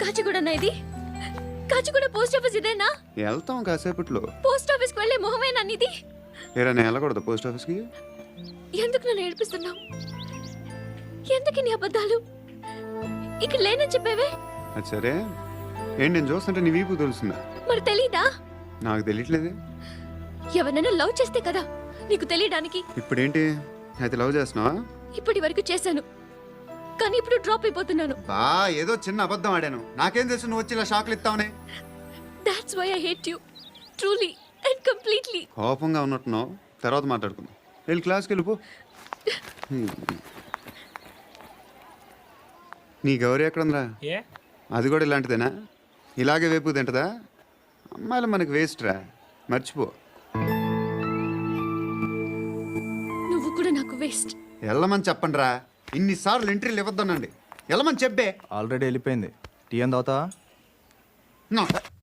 కాచిగూడనా ఇది? Kachiguda post office ఇదేనా? వెళ్తాం కాసేపట్లో. పోస్ట్ ఆఫీస్ కి వెళ్ళే మొహమేనా నీది? ఏరా నేను వెళ్ళకూడదు పోస్ట్ ఆఫీస్కి? ఎందుకు నన్ను ఏడిపిస్తున్నావు? ఎందుకు నీ అబద్ధాలు? ఇక్కడ లేనని చెప్పేవే. అది సరే, ఏంటి నేను చూస్తుంటే నీ వీపు తెలుస్తుందా? మరి తెలీదా? నాకు తెలియట్లేదు. ఎవరినైనా లవ్ చేస్తే కదా నీకు తెలియడానికి. ఇప్పుడేంటి అయితే లవ్ చేస్తున్నావా? ఇప్పటి వరకు చేశాను, కానీ ఇప్పుడు డ్రాప్ అయిపోతున్నాను. ఏదో చిన్న అబద్ధం ఆడాను. నాకేం తెలుసు నువ్వు వచ్చి ఇలా షాక్లు ఇస్తావనే. That's why I hate you. Truly and completely. కోపంగా ఉన్నట్టున్నావు, తర్వాత మాట్లాడుకుందాం. వెళ్ళి క్లాస్కి వెళ్ళిపో. నీ గౌరీ ఎక్కడుందిరా? అది కూడా ఇలాంటిదేనా? ఇలాగే వేపు తింటదా? అమ్మాయిలు మనకి వేస్ట్ రా, మర్చిపో. నువ్వు కూడా నాకు వేస్ట్. వెళ్ళమని చెప్పండి రా. ఇన్నిసార్లు ఎంట్రీలు ఇవ్వద్దనండి. వెళ్ళమని చెప్పే. ఆల్రెడీ వెళ్ళిపోయింది. టీ అని తాగుతావా?